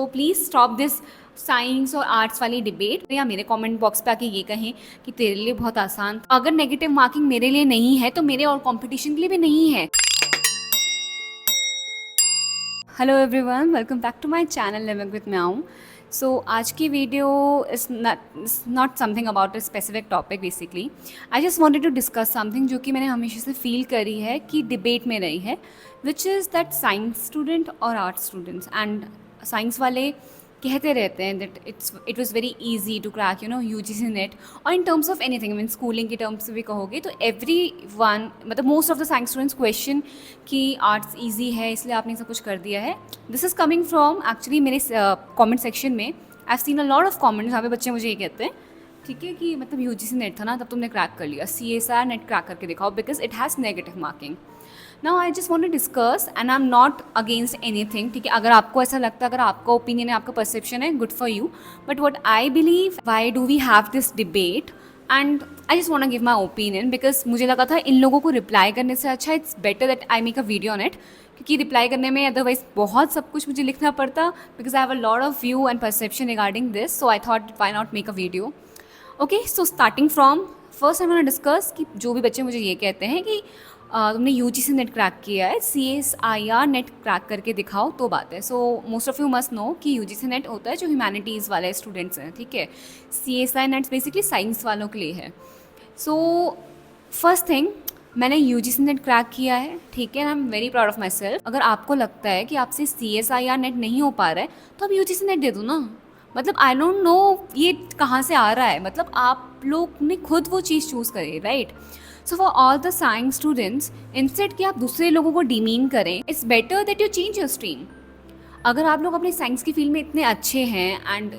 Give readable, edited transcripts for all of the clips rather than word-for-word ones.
Please stop this science और arts वाली debate, या मेरे कमेंट बॉक्स पे आके ये कहें कि तेरे लिए बहुत आसान था। अगर नेगेटिव मार्किंग मेरे लिए नहीं है तो मेरे और कंपटीशन के लिए भी नहीं है। Hello everyone, welcome back to my channel living with meow. So आज की video is not something about a specific topic. Basically I just wanted to discuss something जो कि मैंने हमेशा से फील करी है कि डिबेट में रही है, which is that science student और आर्ट स्टूडेंट्स। एंड साइंस वाले कहते रहते हैं that it was very easy to crack UGC NET, और in terms of anything, mean schooling के टर्म्स से भी कहोगे तो एवरी वन, मतलब most of the science students question कि आर्ट्स इजी है इसलिए आपने सब कुछ कर दिया है। This is coming from actually मेरे कमेंट सेक्शन में I have seen a lot of comments जहाँ पे बच्चे मुझे ये कहते हैं, ठीक है, कि मतलब यूजीसी नेट था ना तब तुमने क्रैक कर लिया, सीएसआर नेट क्रैक करके दिखाओ because it has negative marking. Now I just want to discuss and I am not against anything, ठीक है। अगर आपको ऐसा लगता है, अगर आपका ओपिनियन है, आपका परसेप्शन है, good for you, but what I believe, why do we have this debate, and I just want to give my opinion because मुझे लगा था इन लोगों को रिप्लाई करने से अच्छा it's better that I make a video on it, क्योंकि reply करने में अदरवाइज बहुत सब कुछ मुझे लिखना पड़ता because I have a lot of view and perception regarding this, so I thought why not make a video. Okay, so starting from first I want to discuss कि जो भी बच्चे मुझे ये कहते हैं कि तुमने यूजीसी नेट क्रैक किया है, सीएसआईआर नेट क्रैक करके दिखाओ तो बात है। So most of you must know कि यूजीसी नेट होता है जो ह्यूमैनिटीज़ वाले स्टूडेंट्स हैं, ठीक है। सीएसआई नेट बेसिकली साइंस वालों के लिए है। सो फर्स्ट थिंग, मैंने यूजीसी नेट क्रैक किया है, ठीक है, आई am very proud of my self. अगर आपको लगता है कि आपसे सीएसआईआर नेट नहीं हो पा रहा है तो आप यूजीसी नेट दे दो ना। मतलब आई डोंट नो ये कहाँ से आ रहा है, मतलब आप लोग ने खुद वो चीज़ चूज़ करी, right. So for all the science students, instead कि आप दूसरे लोगों को डिमीन करें, it's better that you change your stream. अगर आप लोग अपने साइंस की फील्ड में इतने अच्छे हैं एंड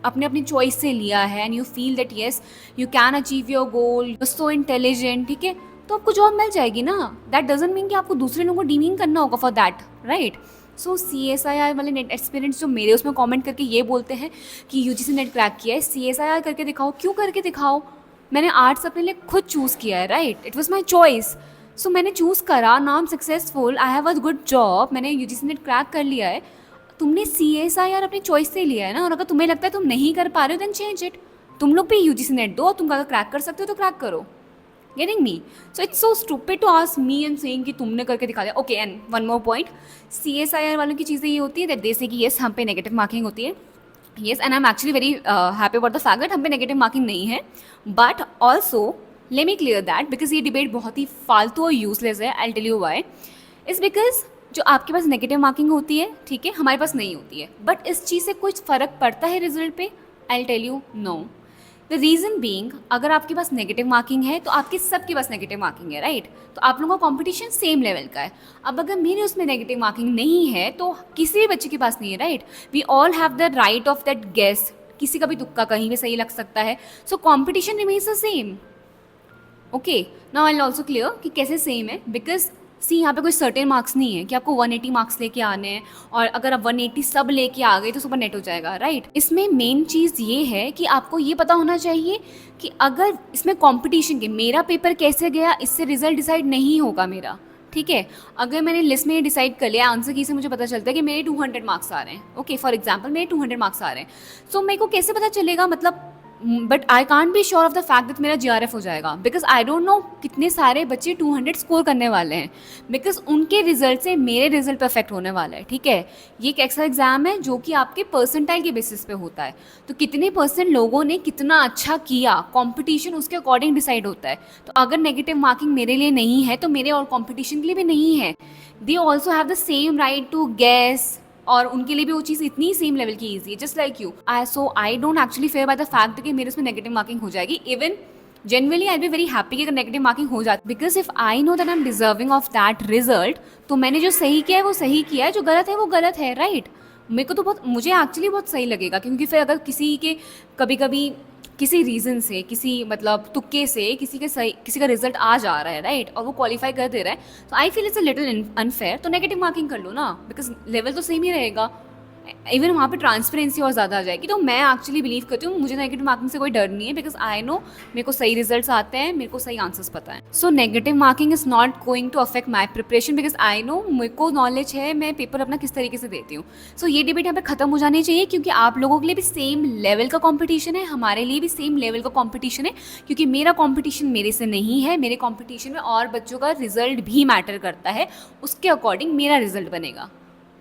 अपने अपनी चॉइस से लिया है and you feel that yes you can achieve your goal, you so intelligent, ठीक है, तो आपको जॉब मिल जाएगी ना। दैट डजंट मीन कि आपको दूसरे लोगों को डिमीन करना होगा for that, right. So CSIR वाले नेट एक्सपीरियंस जो मेरे उसमें कमेंट करके ये बोलते हैं कि यूजीसी नेट क्रैक किया है, सीएसआईआर करके दिखाओ, क्यों करके दिखाओ? मैंने आर्ट्स अपने लिए खुद चूज़ किया है, right, it was my choice. So मैंने चूज़ करा, now I am successful, I have a good job, मैंने यूजीसी नेट क्रैक कर लिया है। तुमने सीएसआईआर अपनी चॉइस से लिया है ना, और अगर तुम्हें लगता है तुम नहीं कर पा रहे हो देन चेंज इट। तुम लोग भी यूजीसी नेट दो, तुम अगर क्रैक कर सकते हो तो क्रैक करो। Getting me? So it's so stupid to ask me and saying कि तुमने करके दिखा दिया। Okay, and one more point, CSIR वालों की चीज़ें ये होती है दैट दे से कि येस हम पे नेगेटिव मार्किंग होती है, yes, and I am actually very happy about the fact that हम पे नेगेटिव मार्किंग नहीं है। But also let me clear that because ये डिबेट बहुत ही फालतू और यूजलेस है। I tell you why, is because जो आपके पास नेगेटिव मार्किंग होती है, ठीक है, हमारे पास नहीं होती है, बट इस चीज़ से कुछ फ़र्क पड़ता है रिजल्ट पे? I tell you no. The reason being, अगर आपके पास नेगेटिव मार्किंग है तो आपके सबके पास नेगेटिव मार्किंग है, राइट, तो आप लोगों का कंपटीशन सेम लेवल का है। अब अगर मेरे उसमें नेगेटिव मार्किंग नहीं है तो किसी भी बच्चे के पास नहीं है, right. We all have the right of that guess, किसी का भी तुक्का कहीं भी सही लग सकता है। So competition remains the same. Okay, now I will also clear कि कैसे सेम है, बिकॉज सी यहाँ पे कोई सर्टेन मार्क्स नहीं है कि आपको 180 मार्क्स लेके आने हैं और अगर आप 180 सब लेके आ गए तो सुपर नेट हो जाएगा, राइट। इसमें मेन चीज़ ये है कि आपको ये पता होना चाहिए कि अगर इसमें कंपटीशन के मेरा पेपर कैसे गया इससे रिजल्ट डिसाइड नहीं होगा मेरा, ठीक है। अगर मैंने लिस्ट में डिसाइड कर लिया, आंसर की से मुझे पता चलता है कि मेरे 200 मार्क्स आ रहे हैं, ओके, फॉर एग्जाम्पल मेरे 200 मार्क्स आ रहे हैं, सो मेरे को कैसे पता चलेगा, मतलब but I can't be sure of the fact that मेरा जीआरएफ हो जाएगा बिकॉज आई डोंट नो कितने सारे बच्चे 200 स्कोर करने वाले हैं, बिकॉज उनके रिजल्ट से मेरे रिजल्ट पर इफेक्ट होने वाला है, ठीक है। ये एक एक्स्ट्रा एग्जाम है जो कि आपके परसेंटाइल के बेसिस पे होता है, तो कितने परसेंट लोगों ने कितना अच्छा किया, कंपटीशन उसके अकॉर्डिंग डिसाइड होता है। तो अगर नेगेटिव मार्किंग मेरे लिए नहीं है तो मेरे और कंपटीशन के लिए भी नहीं है। They also have the same right to guess, और उनके लिए भी वो चीज़ इतनी सेम लेवल की ईजी है, just like you. So I don't actually fair by the fact कि मेरे उसमें नेगेटिव मार्किंग हो जाएगी। Even generally I be very happy कि अगर नेगेटिव मार्किंग हो जाती, because if I know that I am deserving of that result, तो मैंने जो सही किया है वो सही किया है, जो गलत है वो गलत है, राइट। मेरे को तो बहुत, मुझे एक्चुअली बहुत सही लगेगा, क्योंकि फिर अगर किसी के कभी कभी किसी रीज़न से, किसी मतलब तुक्के से किसी का रिजल्ट आ जा रहा है, राइट, और वो क्वालिफाई कर दे रहा है, तो I feel it's a little unfair, तो नेगेटिव मार्किंग कर लो ना, बिकॉज लेवल तो सेम ही रहेगा। इवन वहाँ पे ट्रांसपेरेंसी और ज़्यादा आ जाएगी। तो मैं एक्चुअली बिलीव करती हूँ, मुझे नेगेटिव मार्किंग से कोई डर नहीं है, बिकॉज आई नो मेरे को सही रिजल्ट्स आते हैं, मेरे को सही आंसर्स पता है। So negative marking is not going to affect my preparation, because I know मेरे को नॉलेज है मैं पेपर अपना किस तरीके से देती हूँ। सो ये डिबेट यहाँ पे खत्म हो जानी चाहिए, क्योंकि आप लोगों के लिए भी सेम लेवल का कॉम्पिटिशन है, हमारे लिए भी सेम लेवल का कॉम्पिटिशन है, क्योंकि मेरा कॉम्पिटिशन मेरे से नहीं है, मेरे कॉम्पिटिशन में और बच्चों का रिजल्ट भी मैटर करता है, उसके अकॉर्डिंग मेरा रिजल्ट बनेगा।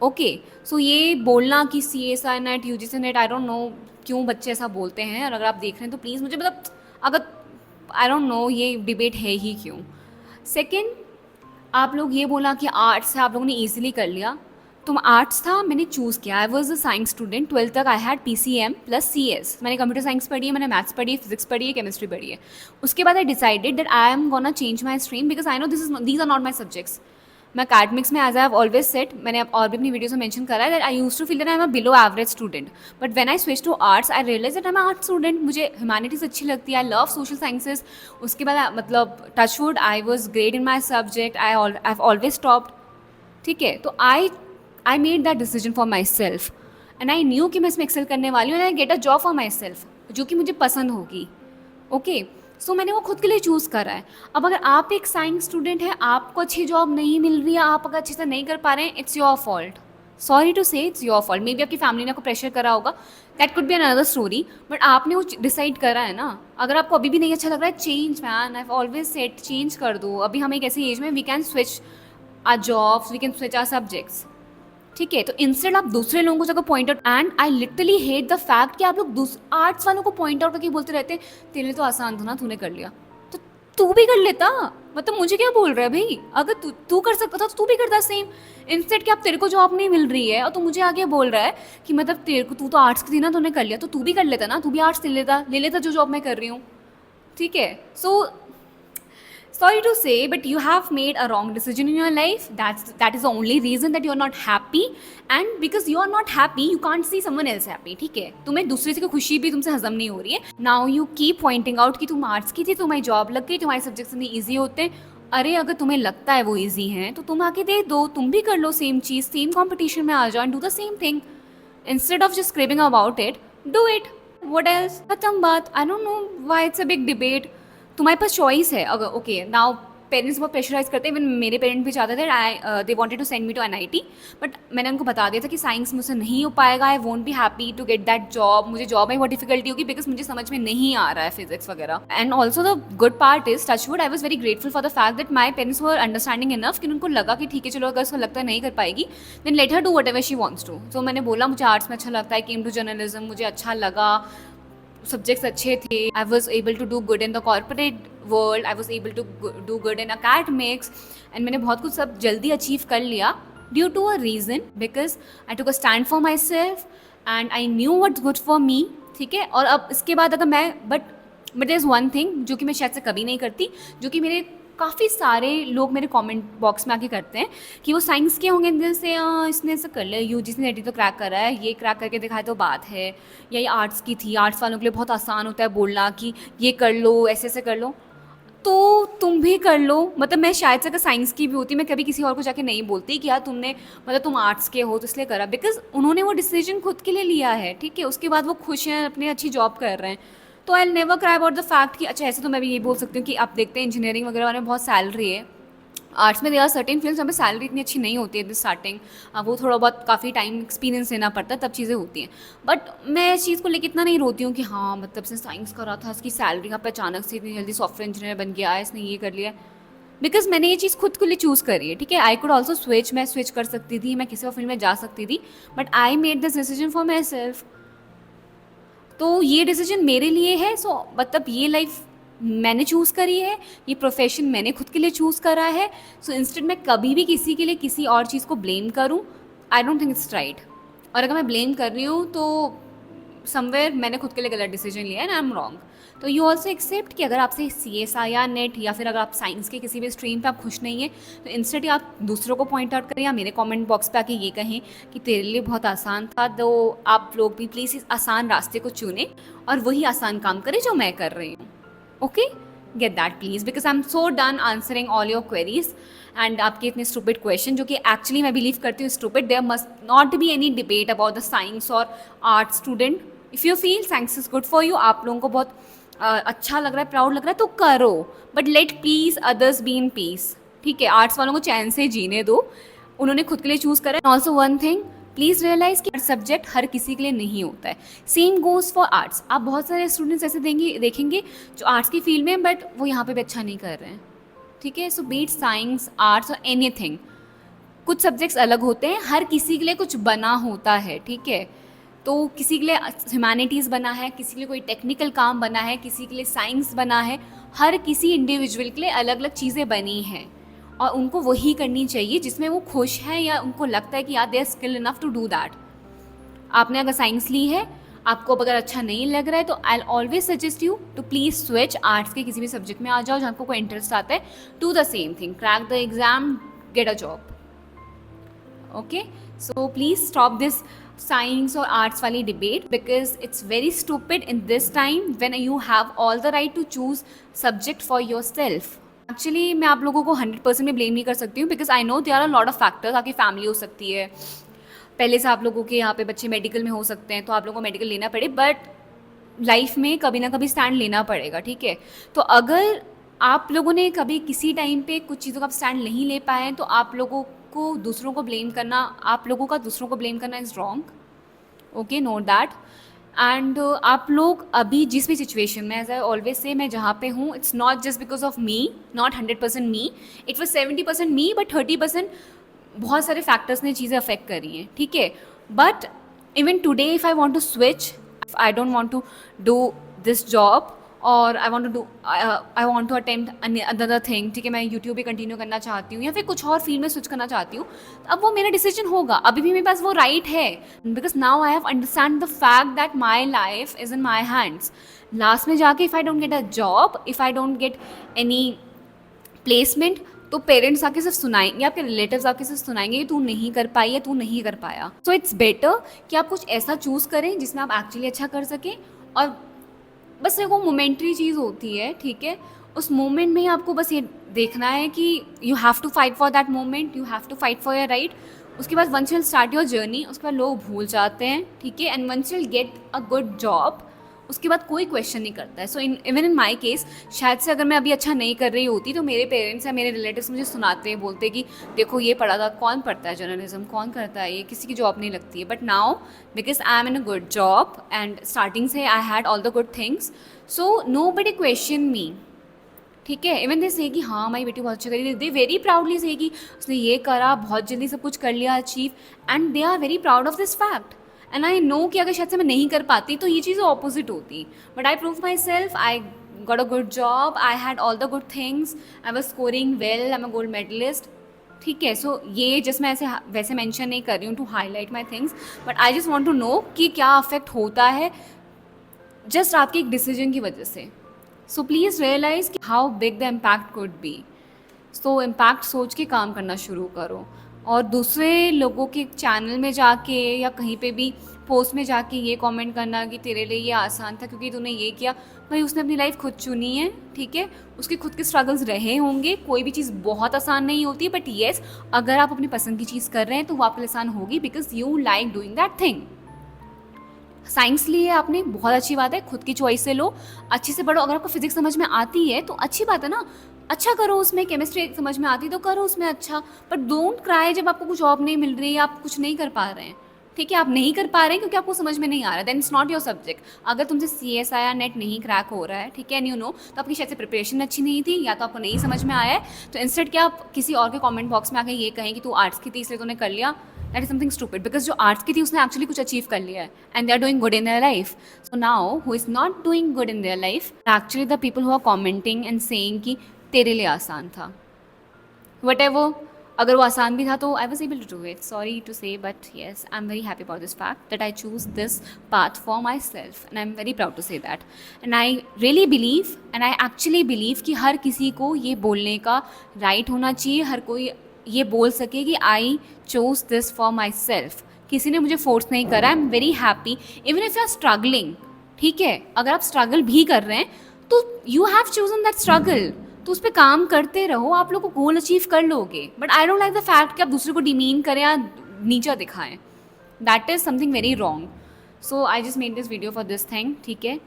ओके, सो ये बोलना कि CSI net, UGC net, I don't no क्यों बच्चे ऐसा बोलते हैं, और अगर आप देख रहे हैं तो प्लीज़ मुझे मतलब, अगर आई डोंट नो ये डिबेट है ही क्यों। सेकंड, आप लोग ये बोला कि आर्ट्स है, आप लोगों ने ईजिली कर लिया। तुम आर्ट्स था, मैंने चूज़ किया। I was a science student, 12th तक I had PCM plus CS। मैंने कंप्यूटर साइंस पढ़ी है, मैंने मैथ्स पढ़ी है, फिजिक्स पढ़ी है, केमिस्ट्री पढ़ी है। उसके बाद I decided that I am gonna change my stream, because I know these are not my subjects. मैं अकेडमिक्स में, as I have always said, मैंने और भी अपनी वीडियोस में मेंशन करा है, that I used to feel that I am a below average student, but when I switch to arts I realize that I am arts student. मुझे humanities अच्छी लगती है, आई लव सोशल साइंसेज। उसके बाद मतलब touchwood I was great in my subject, I have always topped. ठीक है, तो I made that decision for myself, and I knew कि मैं इसमें एक्सेल करने वाली हूँ, and I get a job for myself जो कि मुझे पसंद होगी। ओके, सो मैंने वो खुद के लिए चूज़ करा है। अब अगर आप एक साइंस स्टूडेंट हैं, आपको अच्छी जॉब नहीं मिल रही है, आप अगर अच्छे से नहीं कर पा रहे हैं, it's your fault. Sorry to say, it's your fault. Maybe आपकी फैमिली ने आपको प्रेशर करा होगा, that could be another story, but आपने वो डिसाइड करा है ना। अगर आपको अभी भी नहीं अच्छा लग रहा है, change man, I have always said change कर दो। अभी हम एक ऐसी एज में we can switch our jobs, we can switch our subjects. ठीक है, तो इंस्टेड आप दूसरे लोगों को जगह point out, and I literally hate the fact कि आप लोग आर्ट्स वालों को पॉइंट आउट करके बोलते रहते हैं, तेरे तो आसान था ना, तूने कर लिया, तो तू भी कर लेता। मतलब मुझे क्या बोल रहा है भाई, अगर तू कर सकता था तो तू भी करता सेम। इंस्टेड कि आप, तेरे को जॉब नहीं मिल रही है और तू मुझे आगे बोल रहा है कि मतलब तेरे को, तू तो आर्ट्स की थी ना, तूने कर लिया, तो तू भी कर लेता ना, तू भी आर्ट्स ले लेता जो जॉब मैं कर रही हूँ। ठीक है, सो sorry to say, but you have made a wrong decision in your life. That is the only reason that you are not happy, and because you are not happy, you can't see someone else happy. ठीक है, तुम्हें दूसरे की खुशी भी तुमसे हजम नहीं हो रही है। Now you keep pointing out कि तुम आर्ट्स की थी, तुम्हारी जॉब लग गई, तुम्हारे सब्जेक्ट्स इतने ईजी होते हैं। अरे अगर तुम्हें लगता है वो ईजी हैं, तो तुम आके दे दो, तुम भी कर लो सेम चीज़, सेम कॉम्पिटिशन में आ जाओ and do the same thing, instead of just craving about it, do it. What else, खत्म बात। I don't know why it's a big debate. तुम्हारे पास चॉइस है। अगर ओके, नाउ पेरेंट्स बहुत प्रेशराइज करते हैं, इवन मेरे पेरेंट्स भी चाहते थे, they wanted to send me to NIT, but मैंने उनको बता दिया था कि साइंस मुझसे नहीं हो पाएगा, I won't be happy to get that job, मुझे जॉब में बहुत डिफिकल्टी होगी, बिकॉज मुझे समझ में नहीं आ रहा है फिजिक्स वगैरह। And also the good part is, touchwood, I was very grateful for the fact that my parents were understanding enough कि उनको लगा कि ठीक है चलो, अगर उसको लगता है नहीं कर पाएगी, then let her do whatever she wants to. तो मैंने बोला मुझे आर्ट्स में अच्छा लगता है, केम टू जर्नलिज्म, मुझे अच्छा लगा, सब्जेक्ट्स अच्छे थे, I was able to do good in the corporate world, I was able to do good in academics, and मैंने बहुत कुछ सब जल्दी अचीव कर लिया due to a reason, because I took a stand for myself and I knew what's good for me. ठीक है, और अब इसके बाद अगर मैं, but there is one thing जो कि मैं शायद से कभी नहीं करती, जो कि मेरे काफ़ी सारे लोग मेरे कमेंट बॉक्स में आके करते हैं, कि वो साइंस के होंगे, दिल से इसने ऐसा कर लिया, UGC नेट तो क्रैक कर रहा है, ये क्रैक करके दिखाए तो बात है, या ये आर्ट्स की थी, आर्ट्स वालों के लिए बहुत आसान होता है बोलना कि ये कर लो, ऐसे ऐसे कर लो, तो तुम भी कर लो। मतलब मैं शायद से अगर साइंस की भी होती, मैं कभी किसी और को जाके नहीं बोलती कि यार तुमने, मतलब तुम आर्ट्स के हो तो इसलिए करा, बिकॉज उन्होंने वो डिसीजन खुद के लिए लिया है। ठीक है, उसके बाद वो खुश हैं, अपनी अच्छी जॉब कर रहे हैं, तो I never cry about the fact कि अच्छा, ऐसे तो मैं भी ये बोल सकती हूँ कि आप देखते हैं इंजीनियरिंग वगैरह वाले में बहुत सैलरी है, आर्ट्स में देर आर सर्टेन फील्ड्स जहाँ पे सैलरी इतनी अच्छी नहीं होती है स्टार्टिंग, वो थोड़ा बहुत काफ़ी टाइम एक्सपीरियंस लेना पड़ता है, तब चीज़ें होती हैं। बट मैं इस चीज़ को लेकर इतना नहीं रोती हूँ कि हाँ मतलब इसने साइंस करा था, इसकी सैलरी यहाँ पे अचानक से इतनी जल्दी सॉफ्टवेयर इंजीनियर बन गया है, इसने ये कर लिया, बिकॉज मैंने ये चीज़ खुद के लिए चूज़ करी है। ठीक है, आई कुड ऑल्सो स्विच, मैं स्विच कर सकती थी, मैं किसी और फील्ड में जा सकती थी, but I made this decision for my self. तो ये डिसीजन मेरे लिए है, सो मतलब ये लाइफ मैंने चूज़ करी है, ये प्रोफेशन मैंने खुद के लिए चूज़ करा है। सो इंस्टेड मैं कभी भी किसी के लिए किसी और चीज़ को ब्लेम करूँ, I don't think it's right. और अगर मैं ब्लेम कर रही हूँ तो समवेयर मैंने खुद के लिए गलत डिसीजन लिया है एंड आई एम रॉन्ग। तो यू ऑल्सो एक्सेप्ट कि अगर आपसे CSI या नेट, या फिर अगर आप साइंस के किसी भी स्ट्रीम पे आप खुश नहीं है, तो इंस्टेड आप दूसरों को पॉइंट आउट करें या मेरे कमेंट बॉक्स पे आके ये कहें कि तेरे लिए बहुत आसान था, तो आप लोग भी प्लीज़ इस आसान रास्ते को चुनें और वही आसान काम करें जो मैं कर रही हूँ। Okay, get that please, because I am so done answering all your queries and आपके इतने स्टूपिड क्वेश्चन जो कि एक्चुअली मैं बिलीव करती हूँ stupid. There must not be any debate about the science और art student. If you feel science is good for you, आप लोगों को बहुत अच्छा लग रहा है, प्राउड लग रहा है, तो करो, but let please others be in peace. ठीक है, आर्ट्स वालों को चैन से जीने दो, उन्होंने खुद के लिए चूज़ करा है. Also one thing, please realize कि सब्जेक्ट हर किसी के लिए नहीं होता है. Same goes for arts. आप बहुत सारे स्टूडेंट्स ऐसे देखेंगे जो आर्ट्स की फील्ड में हैं बट वो यहाँ पे भी अच्छा नहीं कर रहे हैं. ठीक है, सो बीट साइंस, आर्ट्स और एनीथिंग, कुछ सब्जेक्ट्स अलग होते हैं, हर किसी के लिए कुछ बना होता है. ठीक है, तो किसी के लिए ह्यूमैनिटीज़ बना है, किसी के लिए कोई टेक्निकल काम बना है, किसी के लिए साइंस बना है. हर किसी इंडिविजुअल के लिए अलग अलग चीज़ें बनी हैं और उनको वही करनी चाहिए जिसमें वो खुश हैं या उनको लगता है कि यार they are skill enough to do that. आपने अगर साइंस ली है, आपको अगर अच्छा नहीं लग रहा है, तो I always suggest you to please switch, arts के किसी भी सब्जेक्ट में आ जाओ जहाँ आपको कोई इंटरेस्ट आता है. Do the same thing, crack the exam, get a job. Okay, so please stop this science और आर्ट्स वाली debate because it's very stupid in this time when you have all the right to choose subject for yourself. Actually मैं आप लोगों को 100% में blame नहीं कर सकती हूँ because I know there are lot of factors. आपकी फैमिली हो सकती है, पहले से आप लोगों के यहाँ पे बच्चे मेडिकल में हो सकते हैं तो आप लोगों को मेडिकल लेना पड़े, बट लाइफ में कभी ना कभी स्टैंड लेना पड़ेगा. ठीक है, तो अगर आप लोगों ने कभी किसी टाइम पे कुछ चीज़ों का स्टैंड नहीं ले पाए हैं तो आप लोगों को दूसरों को ब्लेम करना, आप लोगों का दूसरों को ब्लेम करना is wrong. Okay, note that. And आप लोग अभी जिस भी सिचुएशन में, एज आई ऑलवेज से, मैं जहाँ पे हूँ, it's not just because of me, not 100% me, it was 70% me, but 30% बहुत सारे फैक्टर्स ने चीज़ें अफेक्ट करी हैं. ठीक है, but even today if I want to switch, if I don't want to do this job और I want to attempt another thing. ठीक है, मैं यूट्यूब भी कंटिन्यू करना चाहती हूँ या फिर कुछ और फील्ड में स्विच करना चाहती हूँ, अब वो मेरा डिसीजन होगा. अभी भी मेरे पास वो राइट है because now I have understand the fact that my life is in my hands. Last में जाके if I don't get a job, if I don't get any placement, तो पेरेंट्स आके सिर्फ सुनाएंगे, आपके रिलेटिव्स आके सिर्फ सुनाएंगे कि तू नहीं कर पाई या तू नहीं कर पाया. सो इट्स बेटर कि आप कुछ ऐसा चूज़ करें जिसमें आप एक्चुअली अच्छा कर सकें. और बस वो मोमेंट्री चीज़ होती है. ठीक है, उस मोमेंट में ही आपको बस ये देखना है कि you have to fight for that moment, you have to fight for your right. उसके बाद once you start your journey, उसके बाद लोग भूल जाते हैं. ठीक है, and once you get a good job, उसके बाद कोई क्वेश्चन नहीं करता है. So even in my case, शायद से अगर मैं अभी अच्छा नहीं कर रही होती तो मेरे पेरेंट्स या मेरे रिलेटिव्स मुझे सुनाते हैं, बोलते कि देखो ये पढ़ा था, कौन पढ़ता है जर्नलिज्म, कौन करता है ये, किसी की जॉब नहीं लगती है. But now because I am in a good job and starting से I had all the good things, so nobody question me. ठीक है, इवन दे से कि हाँ हमारी बेटी बहुत अच्छा करी, दे वेरी प्राउडली से कि उसने ये करा, बहुत जल्दी सब कुछ कर लिया achieve, and they are very proud of this fact. And I know कि अगर शायद से मैं नहीं कर पाती तो ये चीज़ें ऑपोजिट होती, but I prove myself, I got a good job, I had all the good things, I was scoring well, I am a gold medalist. ठीक है, सो ये जस्ट मैं ऐसे वैसे मेंशन नहीं कर रही हूँ to highlight my things, but I just want to know कि क्या अफेक्ट होता है जस्ट आपके एक डिसीजन की वजह से. सो प्लीज़ रियलाइज़ कि how big the impact could be. So impact सोच के काम करना शुरू करो और दूसरे लोगों के चैनल में जाके या कहीं पे भी पोस्ट में जाके ये कमेंट करना कि तेरे लिए ये आसान था क्योंकि तूने ये किया, भाई उसने अपनी लाइफ खुद चुनी है. ठीक है, उसके खुद के स्ट्रगल्स रहे होंगे, कोई भी चीज़ बहुत आसान नहीं होती है, बट येस अगर आप अपनी पसंद की चीज़ कर रहे हैं तो वो आपके लिए आसान होगी because you like doing that thing. Science लिए आपने, बहुत अच्छी बात है, खुद की चॉइस से लो, अच्छे से पढ़ो. अगर आपको फिजिक्स समझ में आती है तो अच्छी बात है ना, अच्छा करो उसमें. केमिस्ट्री समझ में आती तो करो उसमें अच्छा, बट डोंट क्राई जब आपको कुछ जॉब नहीं मिल रही है, आप कुछ नहीं कर पा रहे हैं. ठीक है, आप नहीं कर पा रहे हैं क्योंकि आपको समझ में नहीं आ रहा है, then it's not your subject. अगर तुमसे CSI या नेट नहीं क्रैक हो रहा है, ठीक है, एंड यू नो, तो आपकी शायद से प्रिपरेशन अच्छी नहीं थी या तो आपको नहीं समझ में आया है, तो इंस्टेड क्या आप किसी और के कमेंट बॉक्स में आके ये कहें कि तू आर्ट्स की थी इसलिए तूने कर लिया, that is something stupid. Because जो आर्ट्स की थी उसने एक्चुअली कुछ अचीव कर लिया है and they are doing good in their life. So now who is not doing good in their life actually the people who are commenting and saying कि तेरे लिए आसान था. वट एवर, अगर वो आसान भी था तो I was able to do it, sorry to say, but yes I am very happy about this fact that I choose this path for myself and I am very proud to say that. And I really believe and I actually believe कि हर किसी को ये बोलने का right होना चाहिए, हर कोई ये बोल सके कि I choose this for myself. किसी ने मुझे फोर्स नहीं करा, I am very happy. Even if you are struggling, ठीक है, अगर आप स्ट्रगल भी कर रहे हैं तो you have chosen that struggle, तो उस पर काम करते रहो, आप लोग को गोल अचीव कर लोगे. But I don't like the fact कि आप दूसरे को डिमीन करें या नीचा दिखाएं. That is something very wrong. So I just made this video for this thing, ठीक है.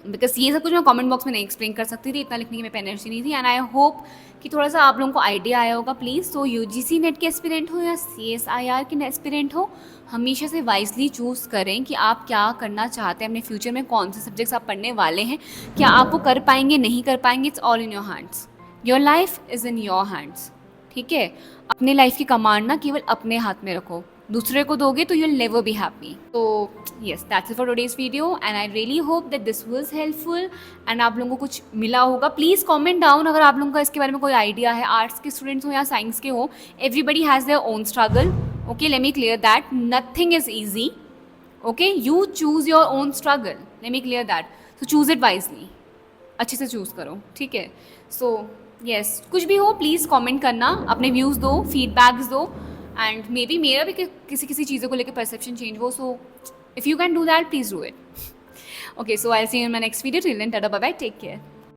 बिकॉज ये सब कुछ मैं कमेंट बॉक्स में नहीं एक्सप्लेन कर सकती थी, इतना लिखने की मेरे पे एनर्जी नहीं थी. एंड आई होप कि थोड़ा सा आप लोगों को आइडिया आया होगा. प्लीज़, तो UGC नेट के एस्पिरेंट हो या CSIR के एस्पिरेंट हो, हमेशा से वाइजली चूज़ करें कि आप क्या करना चाहते हैं अपने फ्यूचर में, कौन से सब्जेक्ट्स आप पढ़ने वाले हैं, क्या आप वो कर पाएंगे नहीं कर पाएंगे. It's all in your hands. Your life is in your hands, ठीक है. अपने लाइफ की कमांड ना केवल अपने हाथ में रखो, दूसरे को दोगे तो you will never be happy. तो yes, that's it for today's video and I really hope that this was helpful and आप लोगों को कुछ मिला होगा. प्लीज़ कमेंट डाउन अगर आप लोगों का इसके बारे में कोई आइडिया है, आर्ट्स के स्टूडेंट्स हो या साइंस के हो. Everybody has their own struggle. Okay, late me clear that. Nothing is easy. Okay, you choose your own struggle. Late me clear that. So choose it wisely, अच्छे से choose करो, ठीक है. सो येस, कुछ भी हो प्लीज़ कमेंट करना, अपने व्यूज़ दो, फीडबैक्स दो. एंड मे बी मेरा भी किसी किसी चीज़ों को लेकर परसेप्शन चेंज हो. So if you can do that, please do it. Okay, so I see you in my next video. Till then, tata, bye bye, take care.